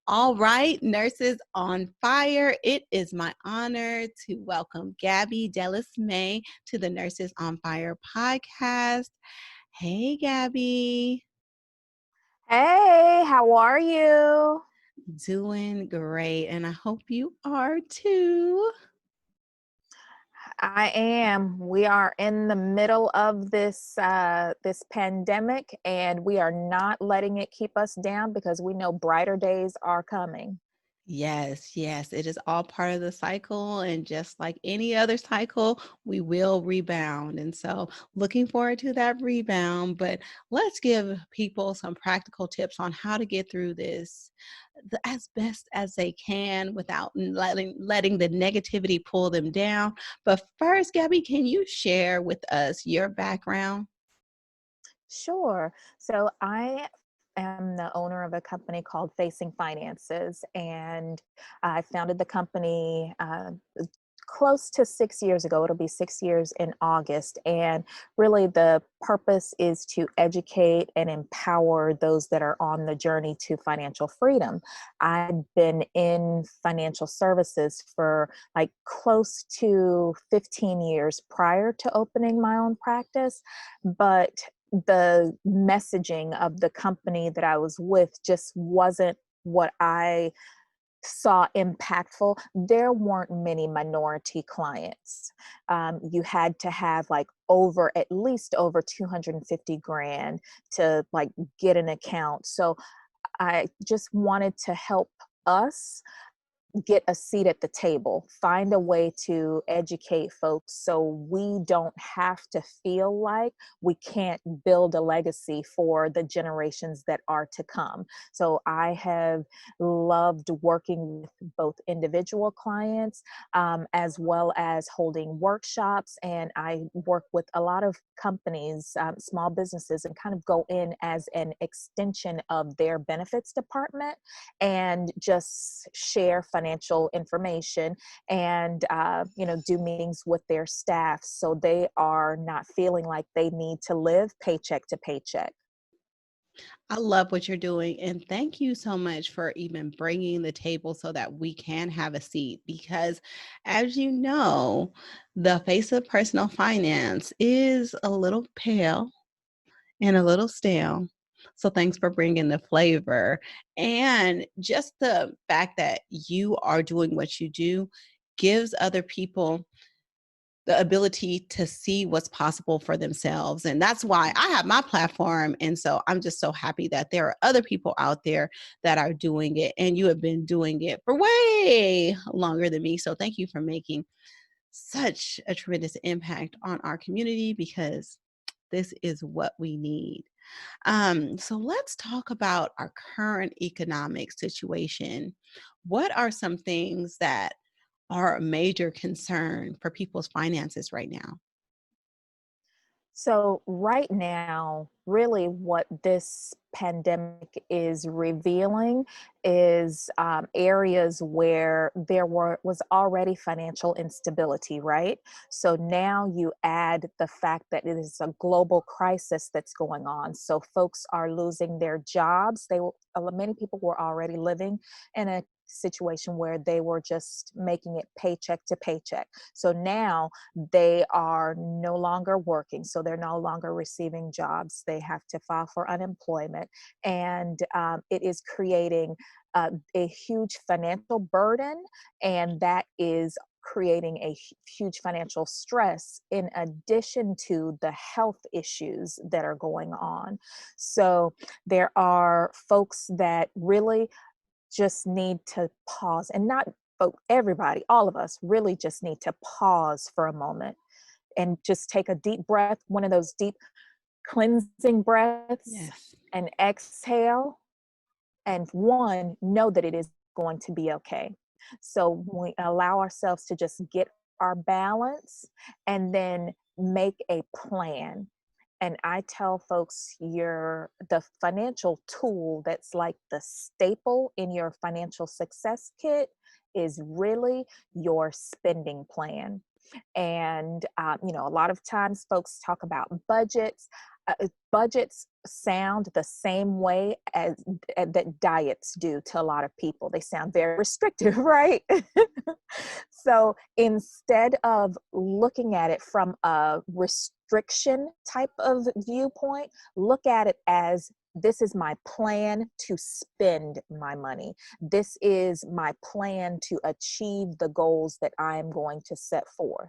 All right, nurses on fire. It is my honor to welcome Gaby Delismé to the Nurses on Fire podcast. Hey, Gabby. Hey, how are you? Doing great, and I hope you are too. I am. We are in the middle of this pandemic, and we are not letting it keep us down because we know brighter days are coming. Yes, yes, it is all part of the cycle. And just like any other cycle, we will rebound. And so, looking forward to that rebound. But let's give people some practical tips on how to get through this as best as they can without letting the negativity pull them down. But first, Gabby, can you share with us your background? Sure. So I am the owner of a company called Facing Finances, and I founded the company close to 6 years ago. It'll be 6 years in August. And really, the purpose is to educate and empower those that are on the journey to financial freedom. I've been in financial services for like close to 15 years prior to opening my own practice, but the messaging of the company that I was with just wasn't what I saw impactful. There weren't many minority clients. You had to have like at least over 250 grand to like get an account. So I just wanted to help us get a seat at the table, find a way to educate folks so we don't have to feel like we can't build a legacy for the generations that are to come. So I have loved working with both individual clients as well as holding workshops. And I work with a lot of companies, small businesses, and kind of go in as an extension of their benefits department and just share financial information and do meetings with their staff so they are not feeling like they need to live paycheck to paycheck. I love what you're doing. And thank you so much for even bringing the table so that we can have a seat. Because, as you know, the face of personal finance is a little pale and a little stale. So, thanks for bringing the flavor. And just the fact that you are doing what you do gives other people the ability to see what's possible for themselves. And that's why I have my platform. And so I'm just so happy that there are other people out there that are doing it. And you have been doing it for way longer than me. So thank you for making such a tremendous impact on our community because this is what we need. So let's talk about our current economic situation. What are some things that are a major concern for people's finances right now? So, right now, really what this pandemic is revealing is areas where was already financial instability, right? So now you add the fact that it is a global crisis that's going on. So folks are losing their jobs. Many people were already living in a situation where they were just making it paycheck to paycheck. So now they are no longer working, so they're no longer receiving jobs. They have to file for unemployment, and it is creating a huge financial burden, and that is creating a huge financial stress in addition to the health issues that are going on. So there are folks that really just need to pause, and not everybody, all of us really just need to pause for a moment and just take a deep breath, one of those deep cleansing breaths, Yes. and exhale. And one, know that it is going to be okay. So we allow ourselves to just get our balance and then make a plan. And I tell folks the financial tool that's like the staple in your financial success kit is really your spending plan. And, a lot of times folks talk about budgets. Budgets sound the same way as that diets do to a lot of people. They sound very restrictive, right? So instead of looking at it from a restriction type of viewpoint, look at it as this is my plan to spend my money. This is my plan to achieve the goals that I am going to set forth.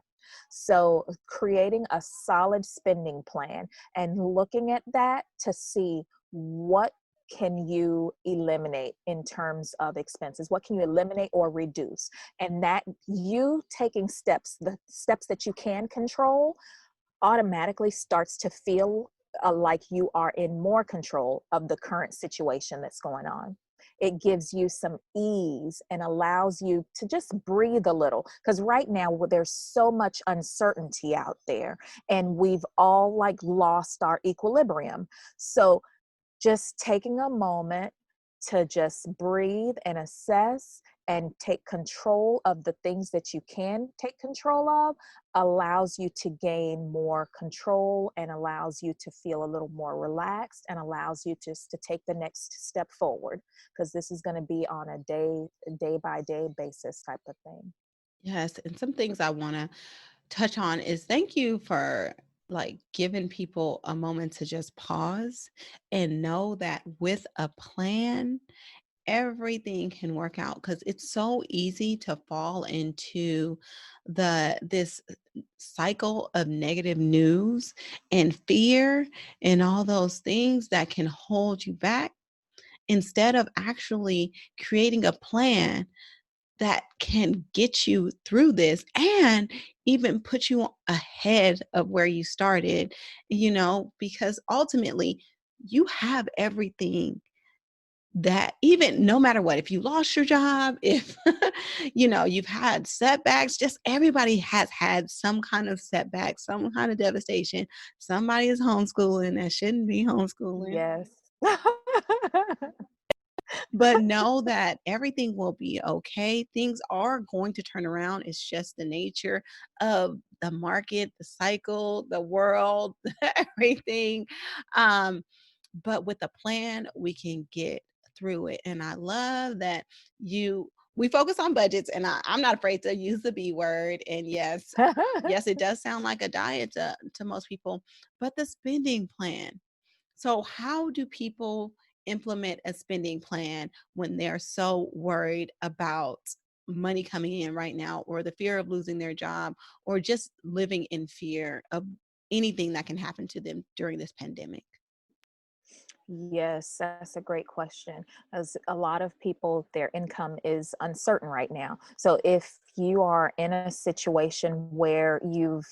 So creating a solid spending plan and looking at that to see what can you eliminate in terms of expenses? What can you eliminate or reduce? And that you taking steps, the steps that you can control, automatically starts to feel like you are in more control of the current situation that's going on. It gives you some ease and allows you to just breathe a little. Because right now, there's so much uncertainty out there, and we've all like lost our equilibrium. So just taking a moment to just breathe and assess and take control of the things that you can take control of allows you to gain more control and allows you to feel a little more relaxed and allows you just to take the next step forward, because this is going to be on a day by day basis type of thing. Yes, and some things I wanna touch on is thank you for, like, giving people a moment to just pause and know that with a plan, everything can work out, because it's so easy to fall into this cycle of negative news and fear and all those things that can hold you back, instead of actually creating a plan that can get you through this and even put you ahead of where you started, because ultimately you have everything that, even no matter what, if you lost your job, if you've had setbacks, just everybody has had some kind of setback, some kind of devastation. Somebody is homeschooling that shouldn't be homeschooling. Yes. But know that everything will be okay. Things are going to turn around. It's just the nature of the market, the cycle, the world, everything. Um, but with a plan, we can get through it. And I love that we focus on budgets, and I'm not afraid to use the B word. And yes, yes, it does sound like a diet to most people, but the spending plan. So, how do people implement a spending plan when they're so worried about money coming in right now, or the fear of losing their job, or just living in fear of anything that can happen to them during this pandemic? Yes, that's a great question. As a lot of people, their income is uncertain right now. So if you are in a situation where you've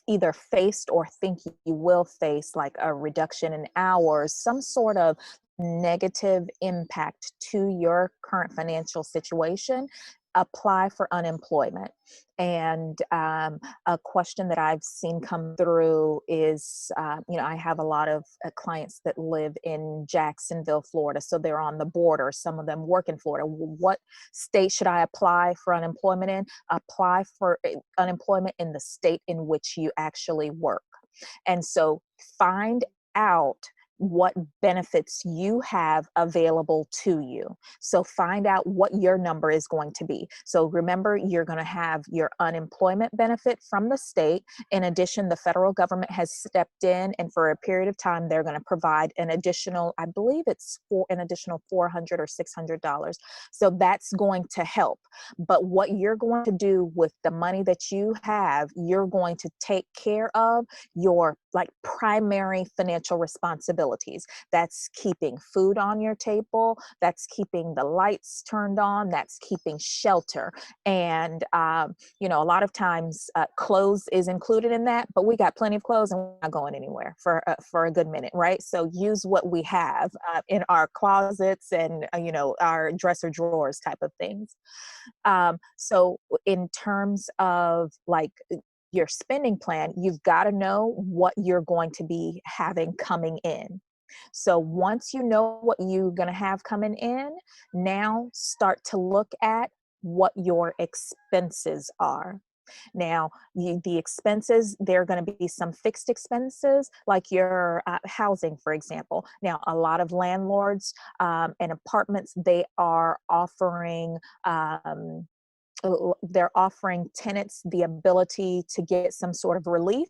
either faced or think you will face like a reduction in hours, some sort of negative impact to your current financial situation, apply for unemployment. And a question that I've seen come through is, I have a lot of clients that live in Jacksonville, Florida. So they're on the border. Some of them work in Florida. What state should I apply for unemployment in? Apply for unemployment in the state in which you actually work. And so find out what benefits you have available to you. So find out what your number is going to be. So remember, you're going to have your unemployment benefit from the state. In addition, the federal government has stepped in, and for a period of time, they're going to provide an additional, I believe it's for an additional $400 or $600. So that's going to help. But what you're going to do with the money that you have, you're going to take care of your like primary financial responsibilities. That's keeping food on your table, that's keeping the lights turned on, that's keeping shelter. And a lot of times clothes is included in that, but we got plenty of clothes and we're not going anywhere for a good minute, right? So use what we have in our closets and our dresser drawers type of things. So in terms of like your spending plan, you've got to know what you're going to be having coming in. So once you know what you're going to have coming in, now start to look at what your expenses are. Now, the expenses, there are going to be some fixed expenses, like your housing, for example. Now, a lot of landlords and apartments, they're offering tenants the ability to get some sort of relief.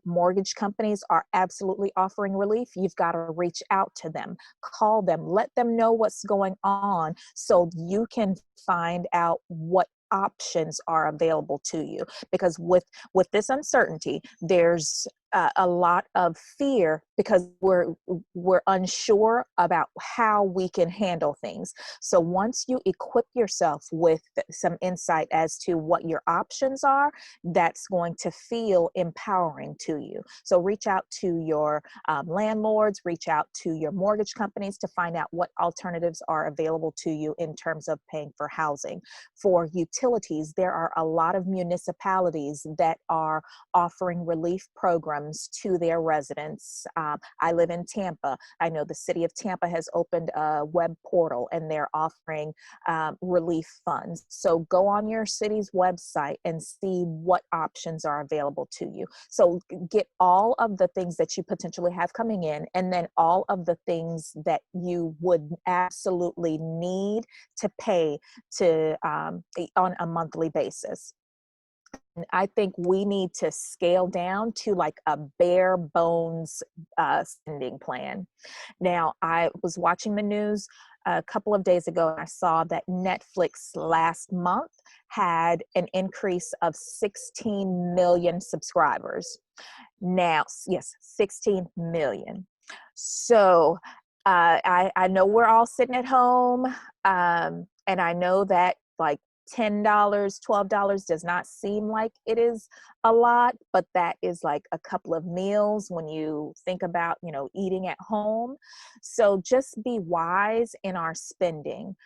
Mortgage companies are absolutely offering relief. You've got to reach out to them, call them, let them know what's going on so you can find out what options are available to you. Because with this uncertainty, there's a lot of fear because we're unsure about how we can handle things. So once you equip yourself with some insight as to what your options are, that's going to feel empowering to you. So reach out to your landlords, reach out to your mortgage companies to find out what alternatives are available to you in terms of paying for housing. For utilities, there are a lot of municipalities that are offering relief programs to their residents. I live in Tampa. I know the city of Tampa has opened a web portal and they're offering relief funds. So go on your city's website and see what options are available to you. So get all of the things that you potentially have coming in, and then all of the things that you would absolutely need to pay to on a monthly basis. I think we need to scale down to like a bare bones spending plan. Now, I was watching the news a couple of days ago, and I saw that Netflix last month had an increase of 16 million subscribers. Now, yes, 16 million. So I know we're all sitting at home, and I know that like $10, $12 does not seem like it is a lot, but that is like a couple of meals when you think about, eating at home. So just be wise in our spending.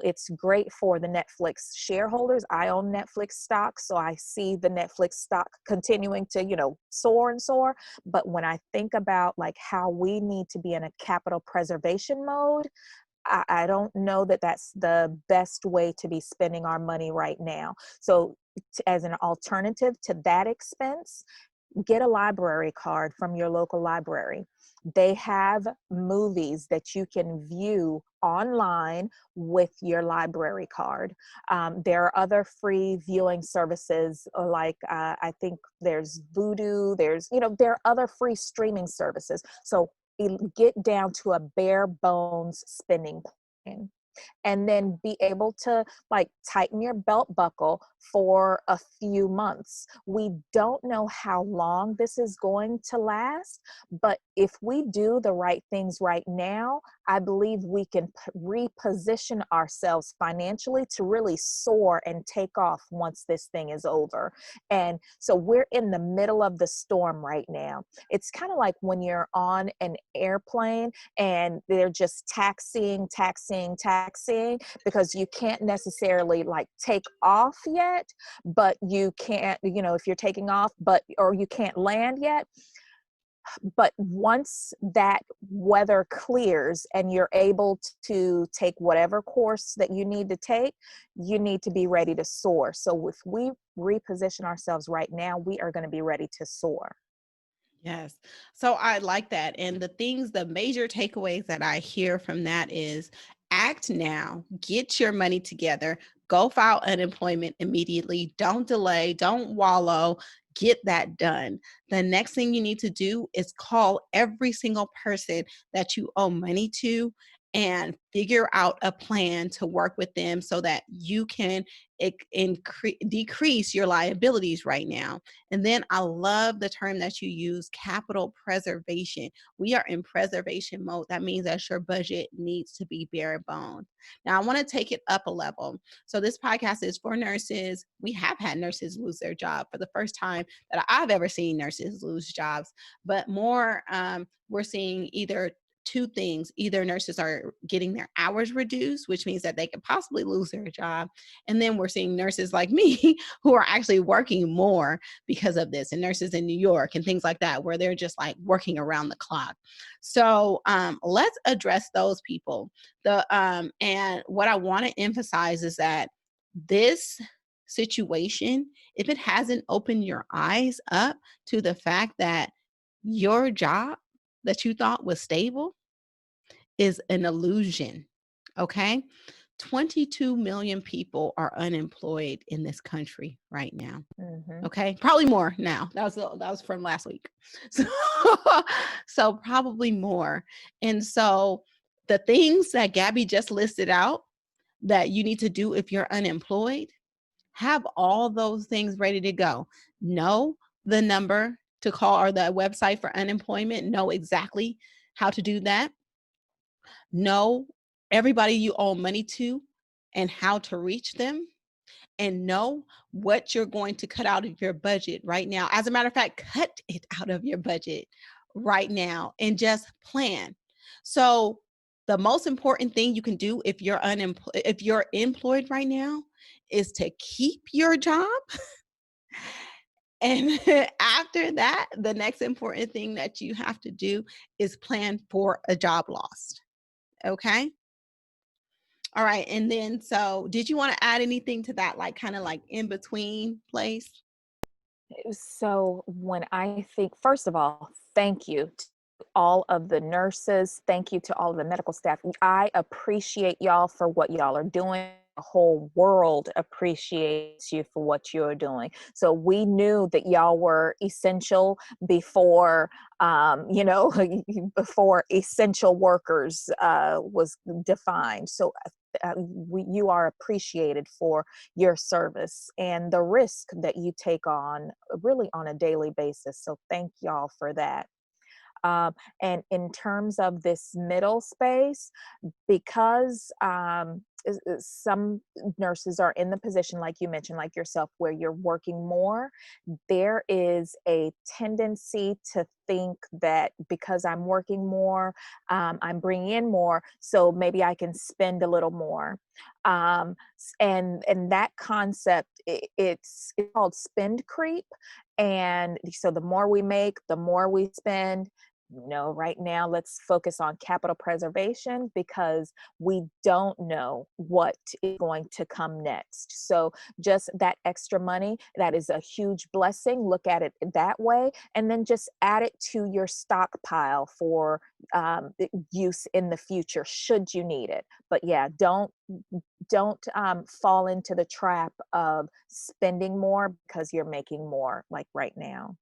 It's great for the Netflix shareholders. I own Netflix stock, so I see the Netflix stock continuing to, soar and soar. But when I think about like how we need to be in a capital preservation mode, I don't know that that's the best way to be spending our money right now. So as an alternative to that expense, get a library card from your local library. They have movies that you can view online with your library card. There are other free viewing services like I think there's Vudu, there are other free streaming services. So get down to a bare bones spending plan, and then be able to like tighten your belt buckle for a few months. We don't know how long this is going to last, but if we do the right things right now, I believe we can reposition ourselves financially to really soar and take off once this thing is over. And so we're in the middle of the storm right now. It's kind of like when you're on an airplane and they're just taxiing because you can't necessarily like take off yet, but you can't, if you're taking off, or you can't land yet. But once that weather clears and you're able to take whatever course that you need to take, you need to be ready to soar. So if we reposition ourselves right now, we are going to be ready to soar. Yes. So I like that. And the major takeaways that I hear from that is act now, get your money together, go file unemployment immediately. Don't delay, don't wallow, get that done. The next thing you need to do is call every single person that you owe money to and figure out a plan to work with them so that you can decrease your liabilities right now. And then I love the term that you use, capital preservation. We are in preservation mode. That means that your budget needs to be bare bones. Now, I want to take it up a level. So this podcast is for nurses. We have had nurses lose their job for the first time that I've ever seen nurses lose jobs, but more, we're seeing either two things. Either nurses are getting their hours reduced, which means that they could possibly lose their job. And then we're seeing nurses like me who are actually working more because of this, and nurses in New York and things like that, where they're just like working around the clock. So let's address those people. And what I want to emphasize is that this situation, if it hasn't opened your eyes up to the fact that your job that you thought was stable is an illusion, okay? 22 million people are unemployed in this country right now. Mm-hmm. Okay, probably more now. That was from last week. So, so probably more. And so the things that Gabby just listed out that you need to do if you're unemployed, have all those things ready to go. Know the number to call or the website for unemployment. Know exactly how to do that. Know everybody you owe money to and how to reach them, and know what you're going to cut out of your budget right now. As a matter of fact, cut it out of your budget right now and just plan. So the most important thing you can do if you're unemployed, if you're employed right now, is to keep your job. And after that, the next important thing that you have to do is plan for a job loss. Okay. All right. And then, so did you want to add anything to that, like kind of like in between place? So when I think, first of all, thank you to all of the nurses. Thank you to all of the medical staff. I appreciate y'all for what y'all are doing. The whole world appreciates you for what you're doing. So we knew that y'all were essential before, before essential workers was defined. So you are appreciated for your service and the risk that you take on really on a daily basis. So thank y'all for that. And in terms of this middle space, because some nurses are in the position, like you mentioned, like yourself, where you're working more, there is a tendency to think that because I'm working more, I'm bringing in more, so maybe I can spend a little more. And that concept, it's called spend creep. And so the more we make, the more we spend. No, right now, let's focus on capital preservation because we don't know what is going to come next. So, just that extra money, that is a huge blessing. Look at it that way. And then just add it to your stockpile for use in the future should you need it. But yeah, don't fall into the trap of spending more because you're making more like right now.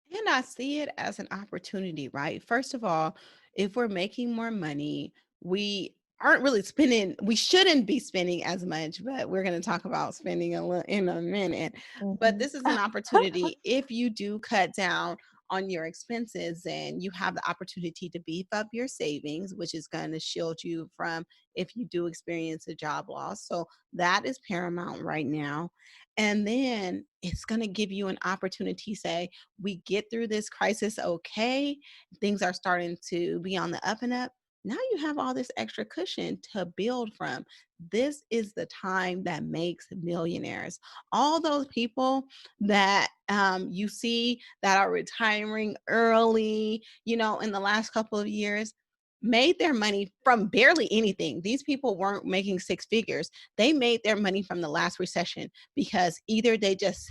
And I see it as an opportunity, right? First of all, if we're making more money, we aren't really spending, we shouldn't be spending as much, but we're going to talk about spending a little in a minute. But Mhm. this is an opportunity if you do cut down on your expenses, and you have the opportunity to beef up your savings, which is going to shield you from if you do experience a job loss. So that is paramount right now. And then it's going to give you an opportunity, say, we get through this crisis okay, things are starting to be on the up and up. Now you have all this extra cushion to build from. This is the time that makes millionaires. All those people that you see that are retiring early, in the last couple of years, made their money from barely anything. These people weren't making six figures. They made their money from the last recession because either they just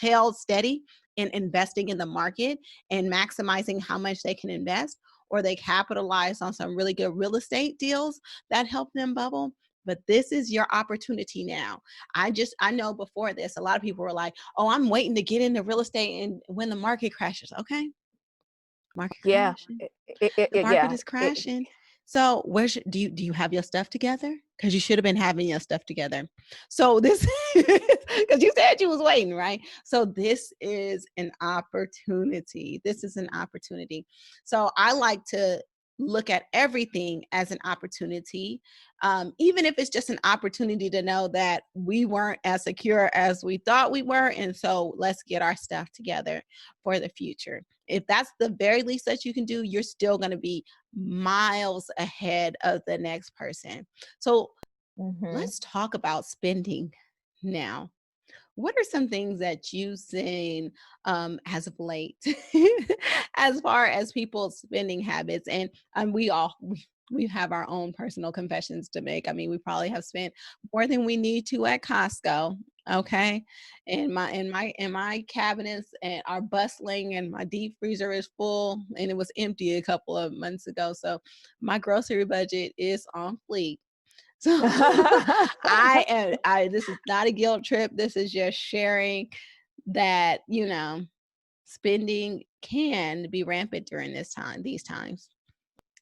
held steady in investing in the market and maximizing how much they can invest, or they capitalized on some really good real estate deals that helped them bubble. But this is your opportunity now. I know before this, a lot of people were like, oh, I'm waiting to get into real estate and when the market crashes. Okay. Market Yeah, crashing. The market yeah. is crashing. So do you have your stuff together? Because you should have been having your stuff together. So this, because you said you was waiting, right? So this is an opportunity. This is an opportunity. So I like to look at everything as an opportunity, even if it's just an opportunity to know that we weren't as secure as we thought we were. And so let's get our stuff together for the future. If that's the very least that you can do, you're still going to be miles ahead of the next person. So Mhm. let's talk about spending now. What are some things that you've seen as of late, as far as people's spending habits? And we have our own personal confessions to make. I mean, we probably have spent more than we need to at Costco. Okay. And my cabinets and are bustling, and my deep freezer is full, and it was empty a couple of months ago. So my grocery budget is on fleek. So I this is not a guilt trip. This is just sharing that, spending can be rampant during these times.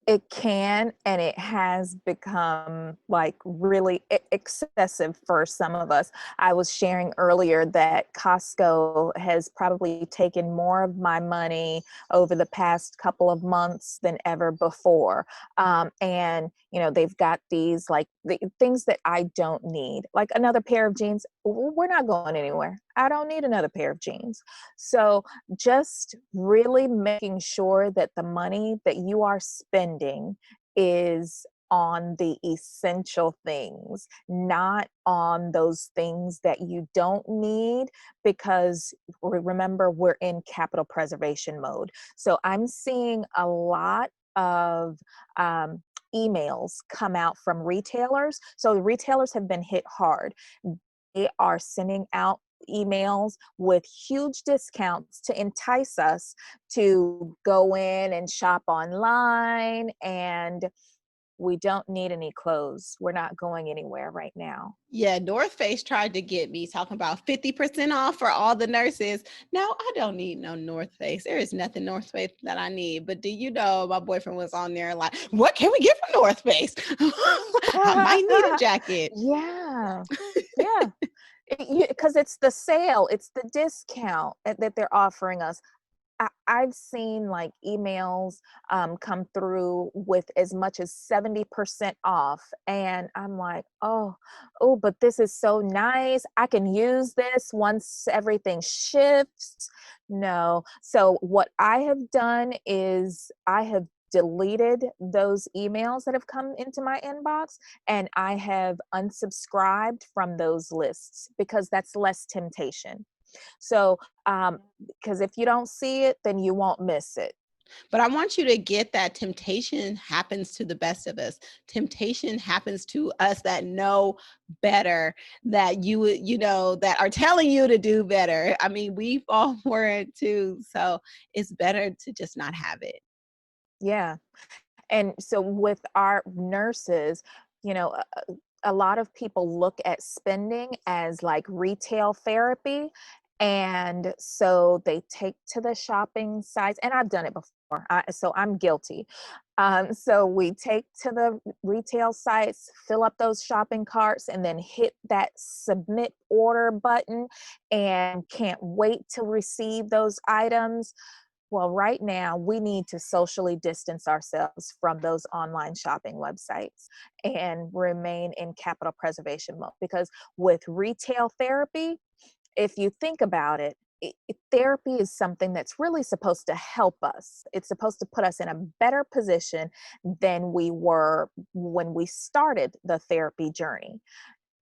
It can, and it has become like really excessive for some of us. I was sharing earlier that Costco has probably taken more of my money over the past couple of months than ever before. And, they've got these like the things that I don't need, like another pair of jeans. We're not going anywhere. I don't need another pair of jeans. So, just really making sure that the money that you are spending is on the essential things, not on those things that you don't need, because remember, we're in capital preservation mode. So I'm seeing a lot of emails come out from retailers. So the retailers have been hit hard. They are sending out emails with huge discounts to entice us to go in and shop online, and we don't need any clothes. We're not going anywhere right now. Yeah, North Face tried to get me talking about 50% off for all the nurses. No, I don't need no North Face. There is nothing North Face that I need. But do you know my boyfriend was on there like, what can we get from North Face? I might need a jacket. Yeah. Yeah. Because it's the sale, it's the discount that they're offering us. I've seen like emails come through with as much as 70% off. And I'm like, oh, but this is so nice. I can use this once everything shifts. No. So what I have done is I have deleted those emails that have come into my inbox, and I have unsubscribed from those lists because that's less temptation. So, because if you don't see it, then you won't miss it. But I want you to get that temptation happens to the best of us. Temptation happens to us that know better, that that are telling you to do better. I mean, we fall for it too. So it's better to just not have it. Yeah. And so with our nurses, you know, a, a lot of people look at spending as like retail therapy. And so they take to the shopping sites, and I've done it before. So I'm guilty. So we take to the retail sites, fill up those shopping carts, and then hit that submit order button and can't wait to receive those items. Well, right now, we need to socially distance ourselves from those online shopping websites and remain in capital preservation mode. Because with retail therapy, if you think about it, therapy is something that's really supposed to help us. It's supposed to put us in a better position than we were when we started the therapy journey.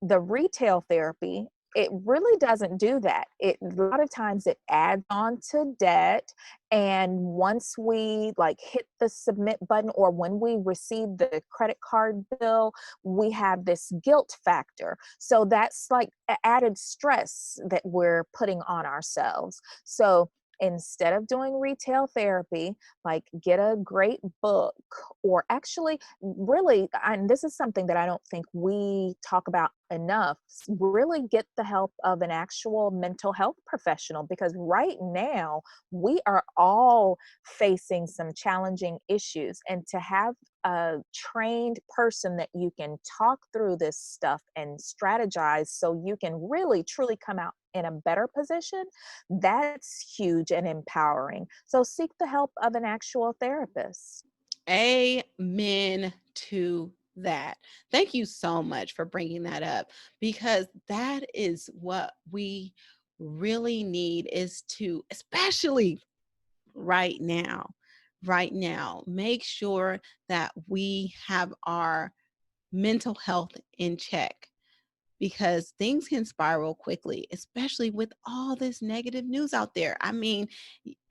The retail therapy, it really doesn't do that. A lot of times it adds on to debt. And once we like hit the submit button, or when we receive the credit card bill, we have this guilt factor. So that's like added stress that we're putting on ourselves. So instead of doing retail therapy, like get a great book, or actually really, and this is something that I don't think we talk about enough, really get the help of an actual mental health professional, because right now we are all facing some challenging issues, and to have a trained person that you can talk through this stuff and strategize so you can really truly come out in a better position, that's huge and empowering. So seek the help of an actual therapist. Amen to that. Thank you so much for bringing that up, because that is what we really need, is to, especially right now, make sure that we have our mental health in check, because things can spiral quickly, especially with all this negative news out there. I mean,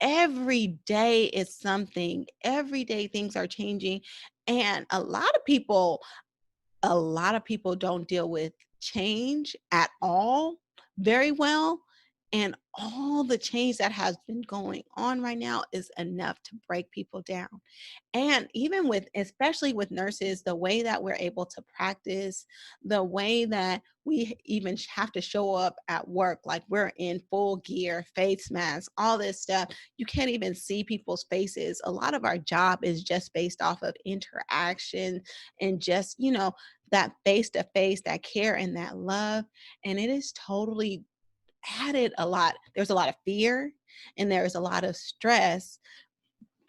every day is something, every day things are changing. And a lot of people don't deal with change at all. very well. And all the change that has been going on right now is enough to break people down. And even with, especially with nurses, the way that we're able to practice, the way that we even have to show up at work, like we're in full gear, face masks, all this stuff. You can't even see people's faces. A lot of our job is just based off of interaction and just, that face to face, that care and that love. And it is totally added a lot. There's a lot of fear and there's a lot of stress,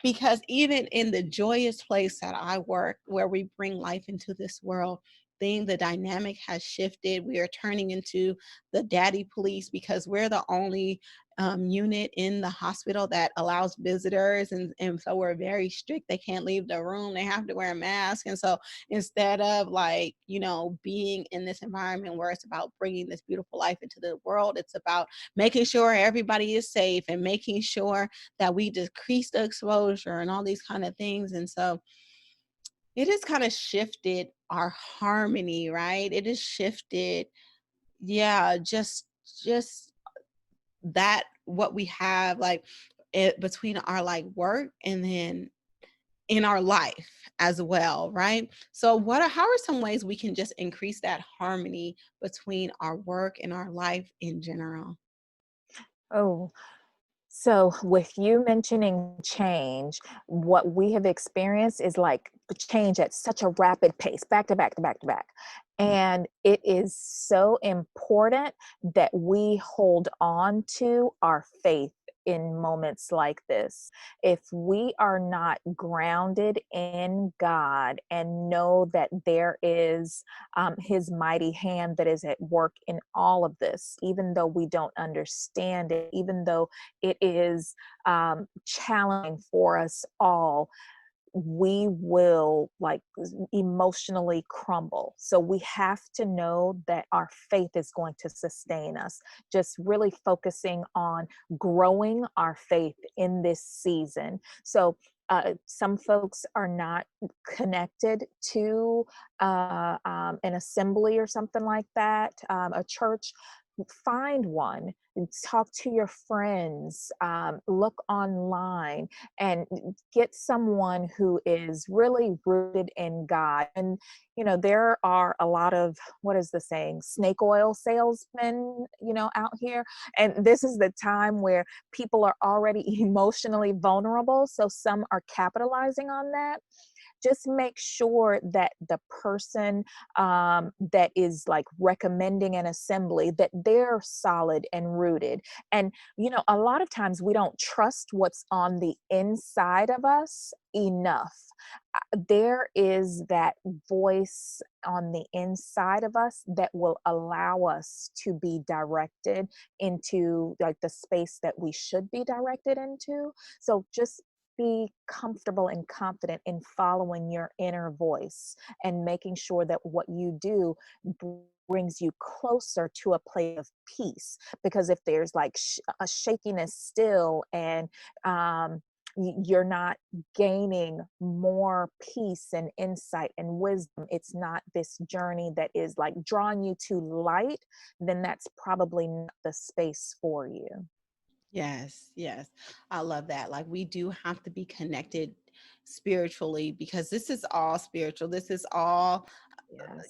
because even in the joyous place that I work, where we bring life into this world, the dynamic has shifted. We are turning into the daddy police because we're the only unit in the hospital that allows visitors. And so we're very strict. They can't leave the room. They have to wear a mask. And so instead of like, being in this environment where it's about bringing this beautiful life into the world, it's about making sure everybody is safe and making sure that we decrease the exposure and all these kind of things. And so it has kind of shifted our harmony, right? It has shifted, yeah, just that what we have like between our like work and then in our life as well, right? So how are some ways we can just increase that harmony between our work and our life in general? Oh, so with you mentioning change, what we have experienced is like change at such a rapid pace, back to back to back to back. And it is so important that we hold on to our faith in moments like this. If we are not grounded in God and know that there is His mighty hand that is at work in all of this, even though we don't understand it, even though it is challenging for us all, we will like emotionally crumble. So we have to know that our faith is going to sustain us. Just really focusing on growing our faith in this season. So some folks are not connected to an assembly or something like that, a church. Find one, talk to your friends, look online, and get someone who is really rooted in God. And, there are a lot of, what is the saying, snake oil salesmen, out here. And this is the time where people are already emotionally vulnerable. So some are capitalizing on that. Just make sure that the person that is like recommending an assembly, that they're solid and rooted. And a lot of times we don't trust what's on the inside of us enough. There is that voice on the inside of us that will allow us to be directed into like the space that we should be directed into. So just be comfortable and confident in following your inner voice and making sure that what you do brings you closer to a place of peace. Because if there's like a shakiness still, and you're not gaining more peace and insight and wisdom, it's not this journey that is like drawing you to light, then that's probably not the space for you. Yes, yes. I love that. Like we do have to be connected spiritually, because this is all spiritual. This is all,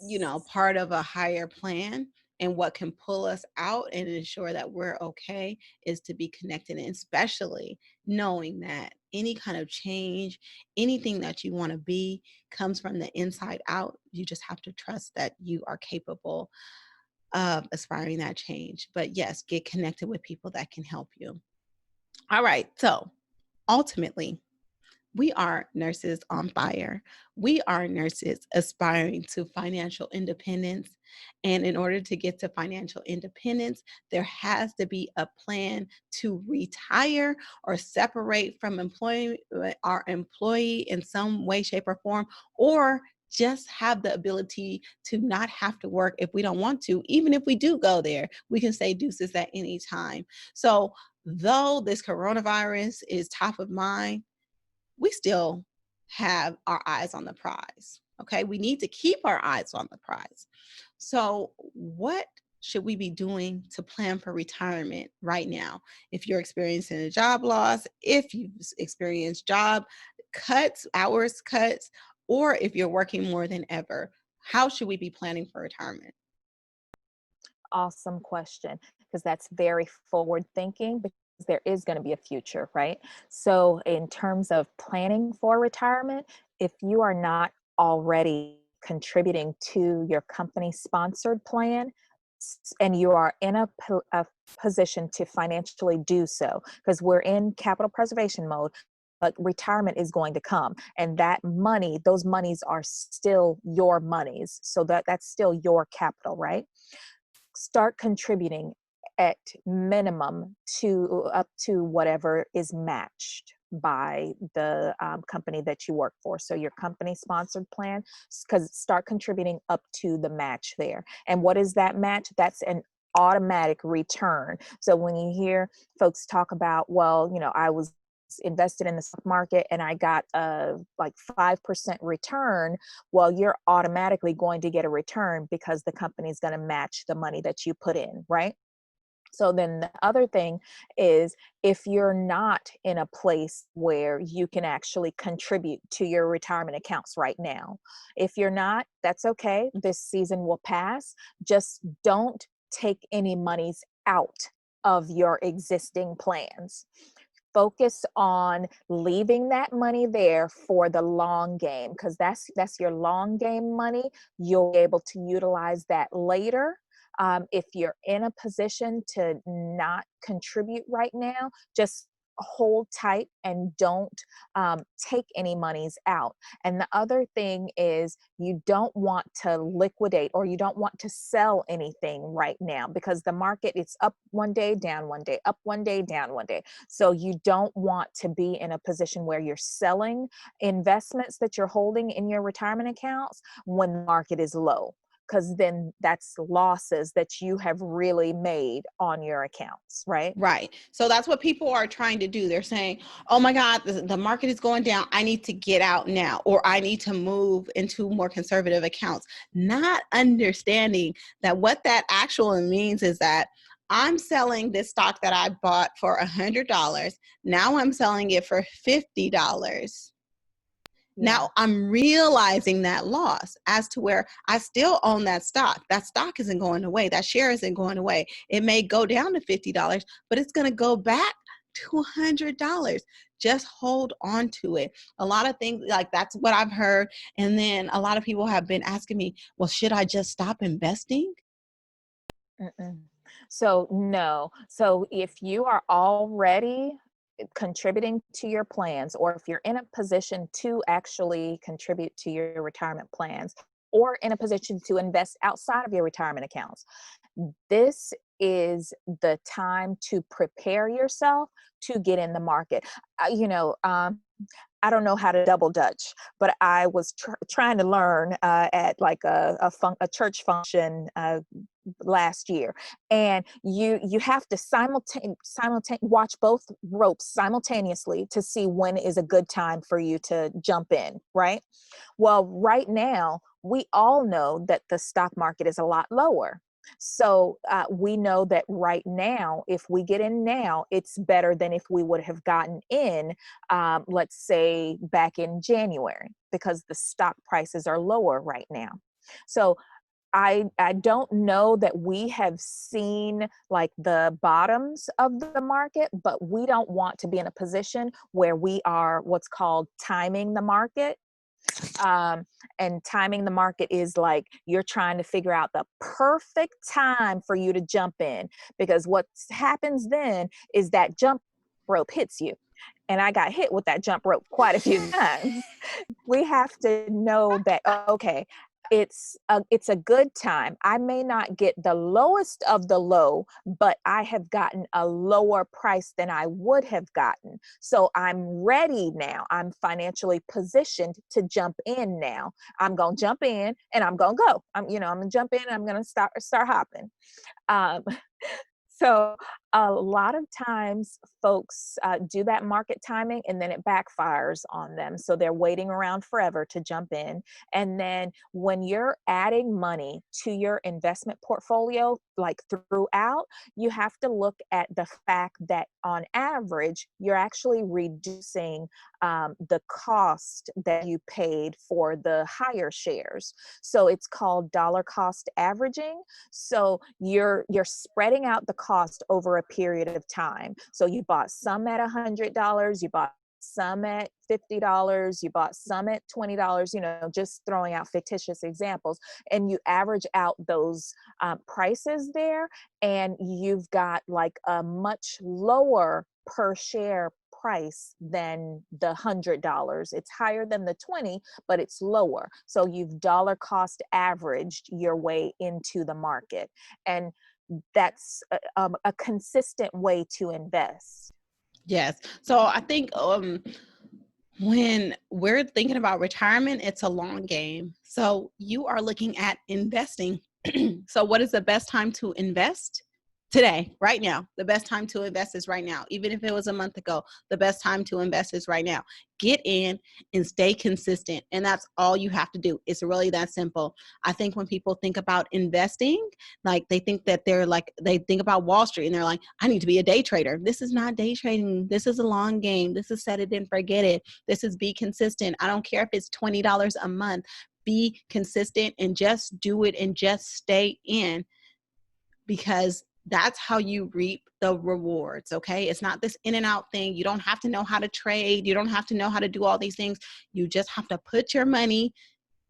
Yes. part of a higher plan. And what can pull us out and ensure that we're okay is to be connected, and especially knowing that any kind of change, anything that you want to be, comes from the inside out. You just have to trust that you are capable of aspiring that change. But yes, get connected with people that can help you. All right. So ultimately, we are nurses on fire. We are nurses aspiring to financial independence. And in order to get to financial independence, there has to be a plan to retire or separate from our employee in some way, shape, or form, or just have the ability to not have to work if we don't want to. Even if we do go there, we can say deuces at any time. So, though this coronavirus is top of mind, we still have our eyes on the prize. Okay. We need to keep our eyes on the prize. So, what should we be doing to plan for retirement right now? If you're experiencing a job loss, if you've experienced job cuts, hours cuts, or if you're working more than ever, how should we be planning for retirement? Awesome question, because that's very forward thinking, because there is going to be a future, right? So, in terms of planning for retirement, if you are not already contributing to your company sponsored plan, and you are in a position to financially do so, because we're in capital preservation mode, but retirement is going to come, and that money, those monies are still your monies, so that's still your capital, right? Start contributing at minimum to up to whatever is matched by the company that you work for. So your company sponsored plan, because start contributing up to the match there. And what is that match? That's an automatic return. So when you hear folks talk about, well, I was invested in the stock market and I got a like 5% return, well, you're automatically going to get a return because the company is going to match the money that you put in, right? So then the other thing is, if you're not in a place where you can actually contribute to your retirement accounts right now, if you're not, that's okay. This season will pass. Just don't take any monies out of your existing plans. Focus on leaving that money there for the long game, because that's your long game money. You'll be able to utilize that later. If you're in a position to not contribute right now, just hold tight and don't take any monies out. And the other thing is, you don't want to liquidate, or you don't want to sell anything right now, because the market, it's up one day, down one day, up one day, down one day. So you don't want to be in a position where you're selling investments that you're holding in your retirement accounts when the market is low, because then that's losses that you have really made on your accounts, right? Right. So that's what people are trying to do. They're saying, oh my God, the market is going down. I need to get out now, or I need to move into more conservative accounts. Not understanding that what that actually means is that I'm selling this stock that I bought for $100. Now I'm selling it for $50. Yeah. Now I'm realizing that loss as to where I still own that stock. That stock isn't going away. That share isn't going away. It may go down to $50, but it's going to go back to $100. Just hold on to it. A lot of things like that's what I've heard. And then a lot of people have been asking me, well, should I just stop investing? Mm-mm. So no. So if you are already contributing to your plans, or if you're in a position to actually contribute to your retirement plans, or in a position to invest outside of your retirement accounts, this is the time to prepare yourself to get in the market. I don't know how to double dutch, but I was trying to learn at like a church function last year, and you have to watch both ropes simultaneously to see when is a good time for you to jump in, right? Well, right now we all know that the stock market is a lot lower. So we know that right now, if we get in now, it's better than if we would have gotten in, let's say back in January, because the stock prices are lower right now. So I don't know that we have seen like the bottoms of the market, but we don't want to be in a position where we are what's called timing the market. And timing the market is like you're trying to figure out the perfect time for you to jump in, because what happens then is that jump rope hits you. And I got hit with that jump rope quite a few times. We have to know that, okay, it's a good time. I may not get the lowest of the low, but I have gotten a lower price than I would have gotten. So I'm ready now. I'm financially positioned to jump in now. I'm going to jump in and I'm going to go. I'm going to jump in and I'm going to start hopping. Um, so A lot of times folks do that market timing and then it backfires on them. So they're waiting around forever to jump in. And then when you're adding money to your investment portfolio, like throughout, you have to look at the fact that on average, you're actually reducing the cost that you paid for the higher shares. So it's called dollar cost averaging. So you're spreading out the cost over a period of time. So you bought some at $100, you bought some at $50, you bought some at $20, just throwing out fictitious examples. And you average out those prices there, and you've got like a much lower per share price than the $100. It's higher than the 20, but it's lower. So you've dollar cost averaged your way into the market. And that's a consistent way to invest. Yes. So I think when we're thinking about retirement, it's a long game. So you are looking at investing. So what is the best time to invest? Today, right now. The best time to invest is right now. Even if it was a month ago, the best time to invest is right now. Get in and stay consistent. And that's all you have to do. It's really that simple. I think when people think about investing, like they think that they think about Wall Street and they're like, I need to be a day trader. This is not day trading. This is a long game. This is set it and forget it. This is be consistent. I don't care if it's $20 a month. Be consistent and just do it and just stay in, because that's how you reap the rewards. Okay. It's not this in and out thing. You don't have to know how to trade. You don't have to know how to do all these things. You just have to put your money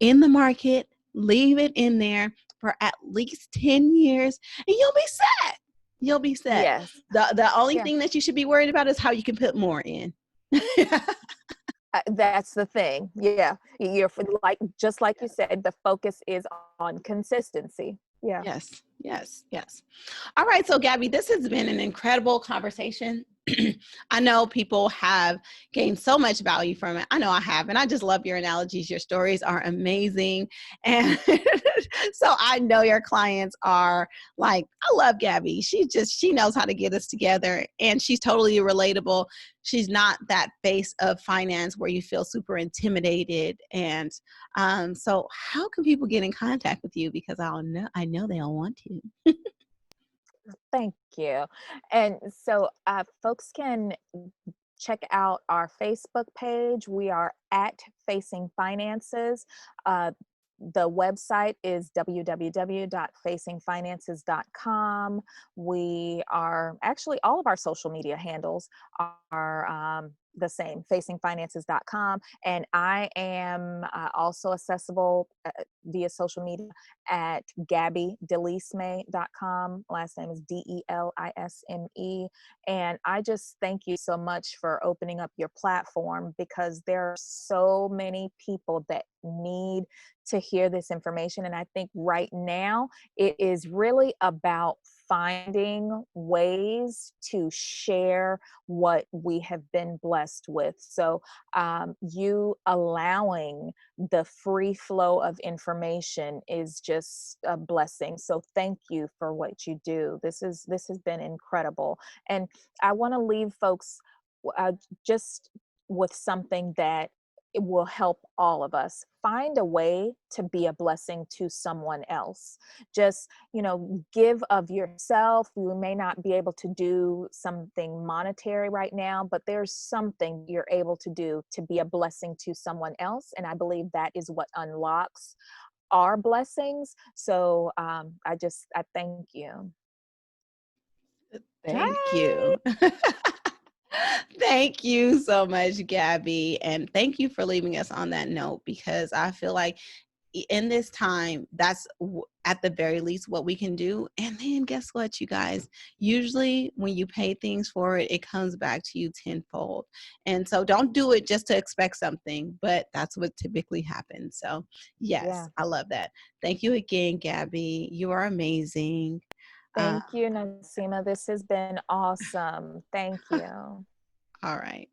in the market, leave it in there for at least 10 years, and you'll be set. You'll be set. Yes. The only Yeah. thing that you should be worried about is how you can put more in. That's the thing. Yeah. Just like you said, the focus is on consistency. Yeah. Yes, yes, yes. All right. So, Gabby, this has been an incredible conversation. I know people have gained so much value from it. I know I have. And I just love your analogies. Your stories are amazing. And so I know your clients are like, I love Gabby. She knows how to get us together, and she's totally relatable. She's not that face of finance where you feel super intimidated. And so how can people get in contact with you? Because I know they'll want to. Thank you. And so folks can check out our Facebook page. We are at Facing Finances. The website is www.facingfinances.com. We are actually, all of our social media handles are the same, facingfinances.com. And I am also accessible via social media at GabyDelismé.com. Last name is Delisme. And I just thank you so much for opening up your platform, because there are so many people that need to hear this information. And I think right now it is really about finding ways to share what we have been blessed with. So you allowing the free flow of information is just a blessing. So thank you for what you do. This has been incredible. And I want to leave folks just with something that it will help all of us. Find a way to be a blessing to someone else. Just, give of yourself. You may not be able to do something monetary right now, but there's something you're able to do to be a blessing to someone else. And I believe that is what unlocks our blessings. So I thank you. Thank Hi. you. Thank you so much, Gabby. And thank you for leaving us on that note, because I feel like in this time, that's at the very least what we can do. And then guess what, you guys? Usually when you pay things for it, it comes back to you tenfold. And so don't do it just to expect something, but that's what typically happens. So yes, Yeah. I love that. Thank you again, Gabby. You are amazing. Uh, Thank you, Nasima. This has been awesome. Thank you. all right.